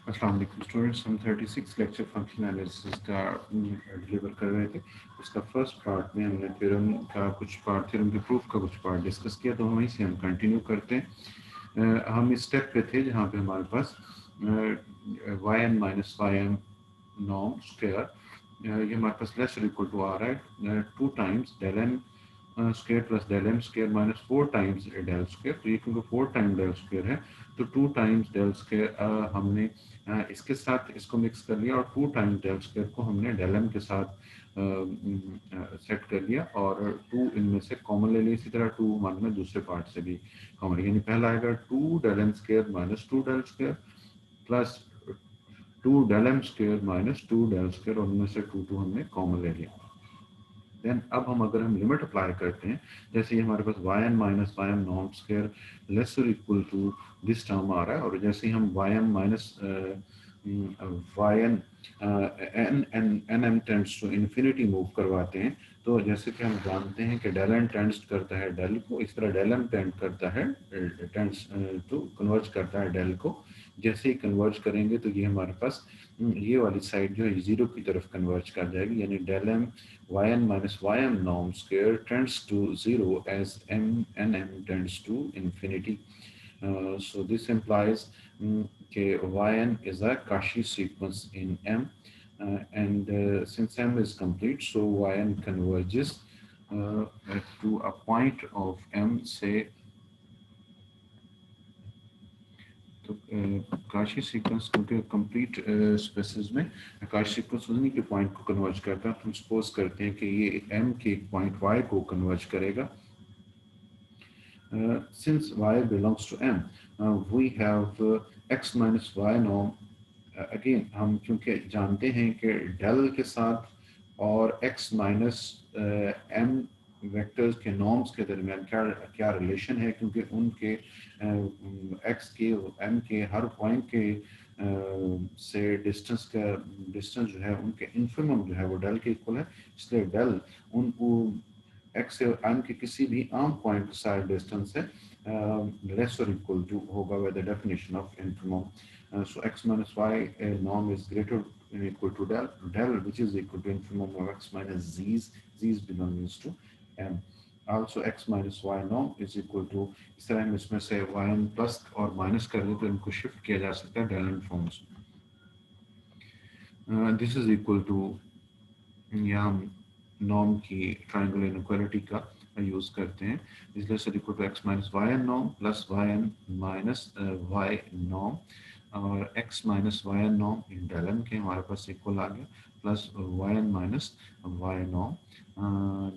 अस्सलाम वालेकुम स्टूडेंट्स, हम 36 लेक्चर फंक्शन एनालिसिस का डिलीवर कर रहे थे। उसका फर्स्ट पार्ट में हमने थ्योरम का कुछ पार्ट, थ्योरम के प्रूफ का कुछ पार्ट डिस्कस किया, तो वहीं से हम कंटिन्यू करते हैं। हम इस स्टेप पे थे जहाँ पे हमारे पास Y N minus Y N norm square, ये हमारे पास लेस और इक्वल टू आ रहा है 2 times del N square plus del M square minus 4 times del square. तो ये क्योंकि 4 टाइम डेल स्क्वायर है तो 2 टाइम्स डेल स्क्वायर हमने इसके साथ इसको मिक्स कर लिया, और 2 टाइम्स डेल स्क्वायर को हमने डेल एम के साथ सेट कर लिया, और 2 इनमें से कॉमन ले लिया। इसी तरह 2 मान में दूसरे पार्ट से भी कॉमन, यानी पहला आएगा 2 del M square minus 2 del square plus 2 del M square minus 2 del square, और उनमें से 2 हमने कॉमन ले लिया। देन अब हम अगर हम लिमिट अप्लाई करते हैं, जैसे ये हमारे पास Y N minus Y M norm square less और इक्वल टू दिस टर्म आ रहा है, और जैसे ही हम Y M minus Y N N N N M tends to infinity move करवाते हैं, तो जैसे कि हम जानते हैं कि डेल एन टेंड्स करता है डेल को, इस तरह डेल एम टेंड करता है टेंड्स टू कन्वर्ज करता है डेल को। जैसे ही कन्वर्ज करेंगे तो ये हमारे पास ये वाली साइड जो है जीरो की तरफ कन्वर्ज कर जाएगी, यानी del M yn minus ym norm square tends to 0 as m tends to infinity. So this implies that yn is a Cauchy sequence in m, and since m is complete, so yn converges to a point of m, say तो Kashi sequence क्योंकि complete spaces में Kashi sequence उन्हीं के point को converge करता है। तो हम सपोज करते हैं कि ये एम के एक पॉइंट वाई को कन्वर्ज करेगा। Since Y belongs to M, we have X minus Y norm. Again हम क्योंकि जानते हैं कि डेल के साथ और एक्स माइनस एम वेक्टर्स के नॉर्म्स के दरमियान क्या क्या रिलेशन है, क्योंकि उनके एक्स के एम के हर पॉइंट के से डिस्टेंस जो है उनके इन्फिमम जो है वो डेल के इक्वल है। इसलिए डेल उन एक्स से एम के किसी भी आम पॉइंट के साथ डिस्टेंस है लेस और इक्वल टू होगा by the definition of infimum. So x minus y norm is greater than equal to del which is equal to infimum of x minus z's belongs to m. Also x minus y norm is equal to, इस तरह हम इसमें से yn plus और minus कर दें तो इनको शिफ्ट किया जा सकता है del and forms. This is equal to, यहाँ हम नॉर्म की ट्राइंगल इनइक्वालिटी का यूज करते हैं, इसलिए सर equal to X minus Y N norm plus Y N minus Y norm, और x minus Y N norm in del N के हमारे पास इक्वल आ गया plus Y N minus Y norm,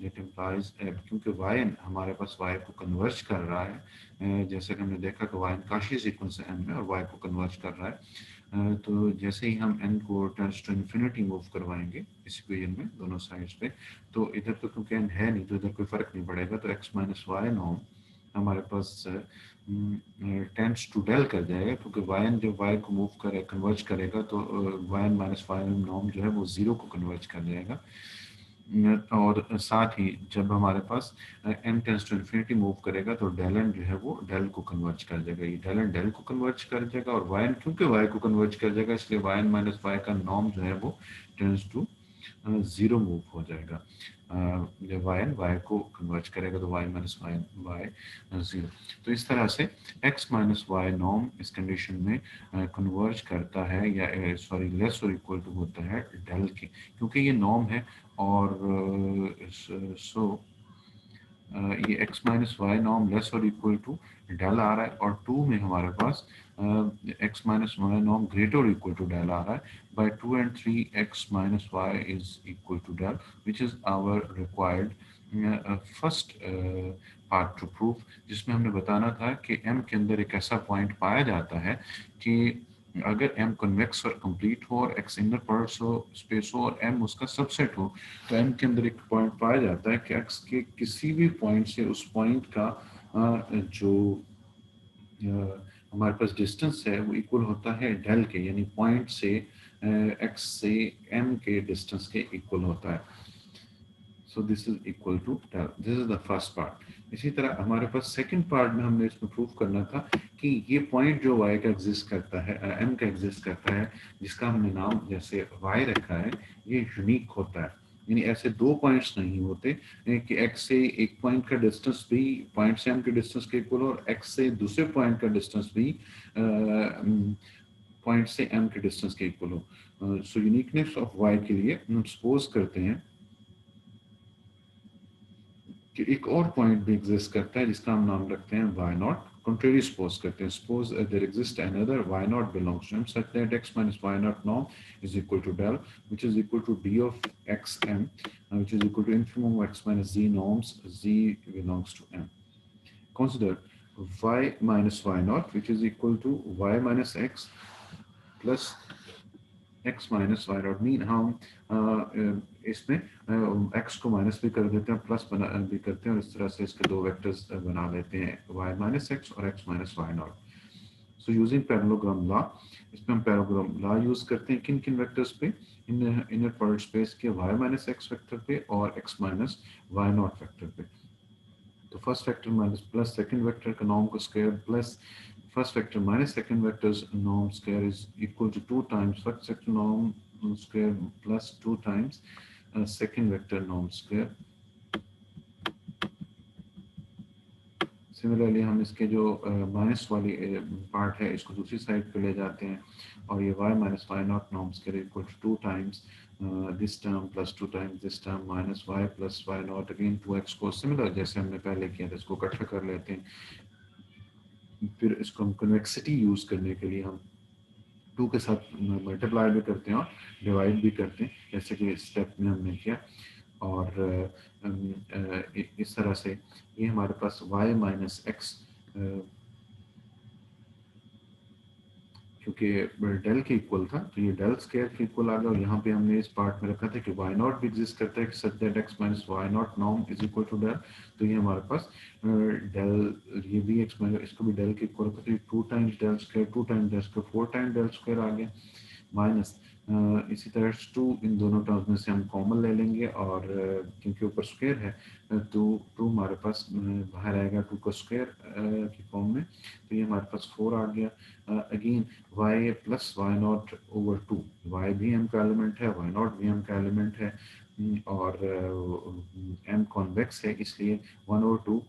that implies क्योंकि वाई एन हमारे पास y को कन्वर्ज कर रहा है, जैसे कि हमने देखा कि वाई एन काशी सीक्वेंस है m में और y को कन्वर्ज कर रहा है। तो जैसे ही हम n को टेंड्स टू इन्फिनिटी मूव करवाएंगे इस इक्वेशन में दोनों साइड्स पे, तो इधर तो क्योंकि n है नहीं तो इधर कोई फर्क नहीं पड़ेगा, तो x माइनस वाई नॉर्म हमारे पास टेंड्स टू डेल कर जाएगा, क्योंकि वाई एन जब y को मूव करे कन्वर्ज करेगा तो Y N minus Y norm जो है वो जीरो को कन्वर्ज कर जाएगा। और साथ ही जब हमारे पास n tends to infinity move करेगा तो डेल एन जो है वो डेल को कन्वर्ज कर जाएगा, ये डेल एन डेल को कन्वर्ज कर जाएगा, और वाई एन क्योंकि वाई को कन्वर्ज कर जाएगा इसलिए वाई एन माइनस वाई का नॉर्म जो है वो टेंस टू जीरो मूव हो जाएगा। जब वाई एन वाई को कन्वर्ज करेगा तो Y minus Y Y zero. तो इस तरह से एक्स माइनस वाई नॉर्म इस कंडीशन में कन्वर्ज करता है, या सॉरी लेस और इक्वल टू होता है डेल के, क्योंकि ये नॉर्म है। और सो ये x minus Y norm less और इक्वल टू डेल आ रहा है, और 2 में हमारे पास x minus Y norm greater और इक्वल टू डेल आ रहा है। By 2 and 3 x minus Y is equal to del which is our required first part to proof, जिसमें हमने बताना था कि m के अंदर एक ऐसा पॉइंट पाया जाता है कि अगर m कन्वेक्स और कंप्लीट हो और x इनर पार्ट्स हो स्पेस हो और m उसका सबसेट हो, तो m के अंदर एक पॉइंट पाया जाता है कि x के किसी भी पॉइंट से उस पॉइंट का जो हमारे पास डिस्टेंस है वो इक्वल होता है डेल के, यानी पॉइंट से x से m के डिस्टेंस के इक्वल होता है। So this is equal to del, this is the first part. इसी तरह हमारे पास सेकंड पार्ट में हमने इसमें प्रूव करना था कि ये पॉइंट जो y का एग्जिस्ट करता है, m का एग्जिस्ट करता है, जिसका हमने नाम जैसे y रखा है, ये यूनिक होता है। यानी ऐसे दो पॉइंट्स नहीं होते कि x से एक पॉइंट का डिस्टेंस भी पॉइंट से m के डिस्टेंस के इक्वल हो और x से दूसरे पॉइंट का डिस्टेंस भी पॉइंट से m के डिस्टेंस के इक्वल हो। सो यूनिकनेस ऑफ y के लिए हम सपोज करते हैं कि एक और पॉइंट भी एग्जिस्ट करता है जिसका हम नाम रखते हैं y नॉट। contrary suppose करते हैं, suppose there exists another y naught belongs to m such that x minus y naught norm is equal to del, which is equal to d of xm, which is equal to infimum of x minus z norms z belongs to m. Consider y minus y naught, which is equal to y minus x plus x minus Y not. Mean हम इसमें x को minus भी कर देते हैं, plus बना भी करते हैं, और इस तरह से इसके दो वेक्टर्स बना लेते हैं, y माइनस एक्स और x minus Y not. So using parallelogram law, इसमें हम पैरेललोग्राम लॉ यूज करते हैं किन किन वेक्टर्स पे, इनर प्रोडक्ट स्पेस के y माइनस एक्स वेक्टर पे और x minus Y not vector पे। तो first vector minus plus second vector का नॉर्म को square plus first vector minus second vector's norm square is equal to 2 times first vector norm square plus 2 times second vector norm square। Similarly हम इसके जो minus वाली part है इसको दूसरी side पे ले जाते हैं और ये y minus Y not norm square equal to 2 times this term plus 2 times this term minus y plus Y not again 2x को सिमिलर जैसे हमने पहले किया था इसको इकट्ठा कर लेते हैं। फिर इसको हम कन्वेक्सिटी यूज करने के लिए हम 2 के साथ मल्टीप्लाई भी करते हैं और डिवाइड भी करते हैं जैसे कि इस स्टेप में हमने किया। और इस तरह से ये हमारे पास y माइनस एक्स, क्योंकि डेल के इक्वल था तो ये डेल स्क्वायर के इक्वल आ गया, और यहाँ पे हमने इस पार्ट में रखा था कि y नॉट भी एग्जिस्ट करता है कि such that x minus Y not norm is equal to del. तो ये हमारे पास डेल, ये भी x माइनस इसको भी डेल के इक्वल होगा, तो ये 2 times del square 2 times del square 4 times del square आ गया माइनस इसी तरह 2 इन दोनों टर्म्स में से हम कॉमन ले लेंगे और क्योंकि ऊपर स्क्वायर है तो 2 हमारे पास बाहर आएगा 2 का स्क्वायर की फॉर्म में, तो ये हमारे पास 4 आ गया। Again y plus Y not over 2, y भी m का एलिमेंट है, y नॉट भी m का एलिमेंट है और m कॉन्वेक्स है इसलिए 1 over 2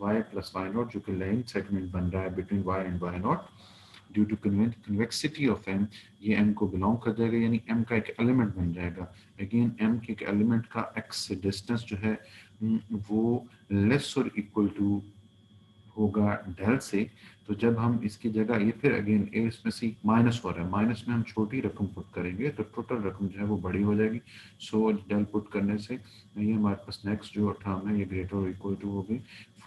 y plus Y not जो कि लाइन सेगमेंट बन रहा है between y and y not due to convexity of m, ये m को बिलोंग कर जाएगा यानी m का एक एलिमेंट बन जाएगा। अगेन m के एक एलिमेंट का x से डिस्टेंस जो है वो लेस और इक्वल टू होगा डेल से। तो जब हम इसकी जगह ये फिर अगेन इसमें से माइनस हो रहा है, माइनस में हम छोटी रकम पुट करेंगे तो टोटल रकम जो है वो बड़ी हो जाएगी। सो डेल पुट करने से ये हमारे पास नेक्स्ट जो टर्म है ये ग्रेटर और इक्वल टू होगी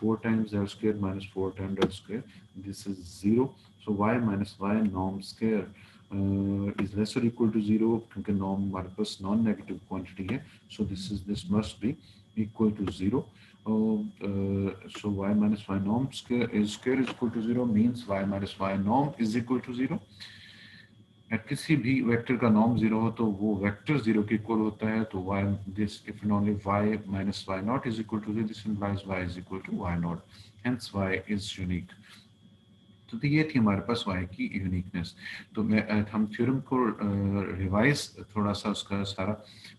4 times del square minus 4 times del square, this is 0। So y minus Y norm square is less और इक्वल टू 0 क्योंकि नॉर्म हमारे पास नॉन नेगेटिव क्वांटिटी है, so this must be equal to 0. So y minus y norm square is equal to 0 means y minus y norm is equal to 0। किसी भी vector का norm 0 हो तो वो वेक्टर 0 के इक्वल होता है, तो y this if and only y minus y naught is equal to 0, this implies y is equal to y naught, hence y is unique। तो ये थी हमारे पास y की यूनिकनेस। तो हम थ्योरम को रिवाइज थोड़ा सा उसका सारा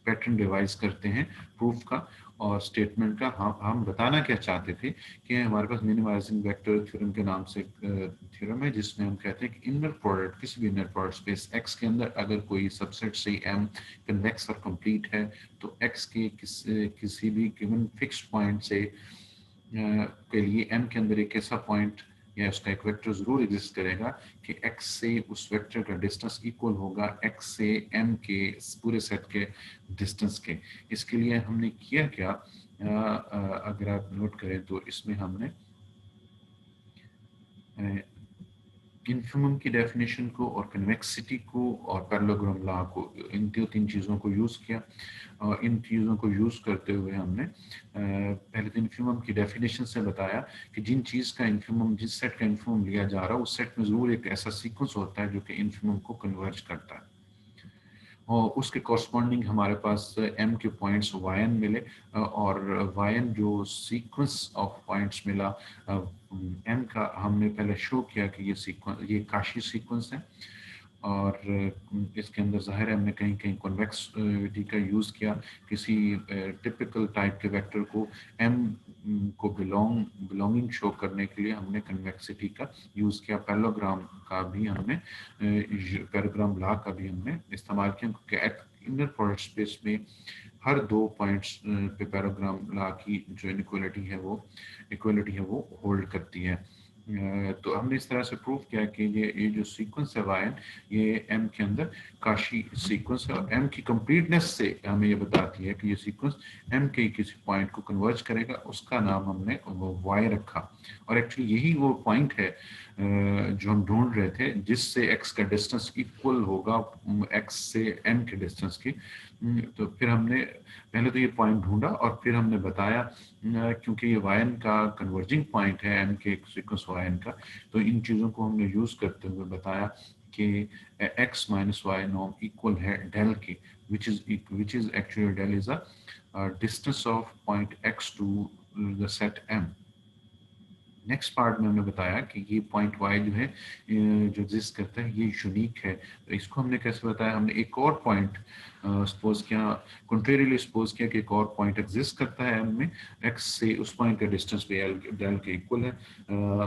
पैटर्न रिवाइज करते हैं प्रूफ का और स्टेटमेंट का। हम बताना क्या चाहते थे कि हमारे पास मिनिमाइजिंग वेक्टर थ्योरम के नाम से थ्योरम है जिसमें हम कहते हैं कि इनर प्रोडक्ट किसी भी इनर प्रोडक्ट स्पेस x के अंदर अगर कोई सबसेट से m कन्वेक्स और कंप्लीट है तो x के किसी भी गिवन फिक्स्ड पॉइंट से के लिए m के अंदर एक ऐसा पॉइंट या उसका एक वेक्टर जरूर एग्जिस्ट करेगा कि x से उस वेक्टर का डिस्टेंस इक्वल होगा x से m के पूरे सेट के डिस्टेंस के। इसके लिए हमने किया क्या, अगर आप नोट करें तो इसमें हमने इन्फिमम की डेफिनेशन को और कन्वेक्सिटी को और पैरेललोग्राम लॉ को, इन तीन चीज़ों को यूज़ किया। और इन चीज़ों को यूज़ करते हुए हमने पहले तो इन्फिमम की डेफिनेशन से बताया कि जिन चीज़ का इन्फिमम, जिस सेट का इन्फिमम लिया जा रहा है उस सेट में ज़रूर एक ऐसा सीक्वेंस होता है जो कि इन्फिमम को कन्वर्ज करता है। और उसके कॉरस्पॉन्डिंग हमारे पास m के पॉइंट्स yn मिले और yn जो सीक्वेंस ऑफ पॉइंट्स मिला m का हमने पहले शो किया कि ये काशी सीक्वेंस है और इसके अंदर ज़ाहिर है हमने कहीं कहीं कॉन्वेक्सिटी का यूज़ किया किसी टिपिकल टाइप के वेक्टर को m को बिलोंगिंग शो करने के लिए हमने कन्वेक्सिटी का यूज़ किया पैरेललोग्राम का भी हमने पैरेललोग्राम लॉ का भी हमने इस्तेमाल किया क्योंकि इनर प्रोडक्ट स्पेस में हर दो पॉइंट्स पे पैरेललोग्राम लॉ की जो इक्वलिटी है वो होल्ड करती है। तो हमने इस तरह से प्रूव किया कि ये जो सीक्वेंस है वायन ये एम के अंदर काशी सीक्वेंस है और एम की कंप्लीटनेस से हमें ये बताती है कि ये सीक्वेंस एम के किसी पॉइंट को कन्वर्ज करेगा, उसका नाम हमने वो वाई रखा और एक्चुअली यही वो पॉइंट है जो हम ढूंढ रहे थे जिससे एक्स का डिस्टेंस इक्वल होगा एक्स से एम के डिस्टेंस की। तो फिर हमने पहले तो ये पॉइंट ढूंढा और फिर हमने बताया क्योंकि ये वायन का कन्वर्जिंग पॉइंट है एम के सीक्वेंस वायन का, तो इन चीज़ों को हमने यूज़ करते हुए बताया कि x minus Y norm equal है डेल के which is actually del is a distance of point x to the set m। Next part में हमने बताया कि ये पॉइंट y जो है जो एग्जिस्ट करता है ये यूनिक है। तो इसको हमने कैसे बताया, हमने एक और पॉइंट सपोज किया, कंट्रेरियली सपोज किया कि एक और पॉइंट एग्जिस्ट करता है m में, x से उस पॉइंट का डिस्टेंस पे डेल के इक्वल है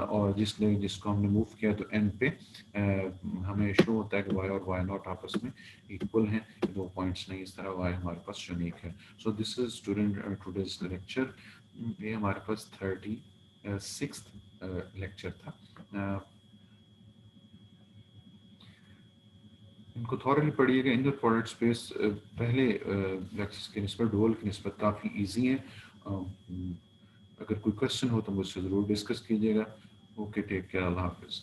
और जिसको हमने मूव किया तो n पे हमें शो होता है कि y और y नॉट आपस में इक्वल हैं, दो पॉइंट्स नहीं, इस तरह y हमारे पास यूनिक है। So this is student today's lecture. ये हमारे पास 36th लेक्चर था। इनको थॉरली पढ़िएगा। इनर प्रोडक्ट स्पेस पहले लेक्चर्स के निस्बत डुअल की निस्बत काफ़ी इजी है। अगर कोई क्वेश्चन हो तो मुझसे ज़रूर डिस्कस कीजिएगा। ओके, टेक केयर, अल्लाह हाफिज़।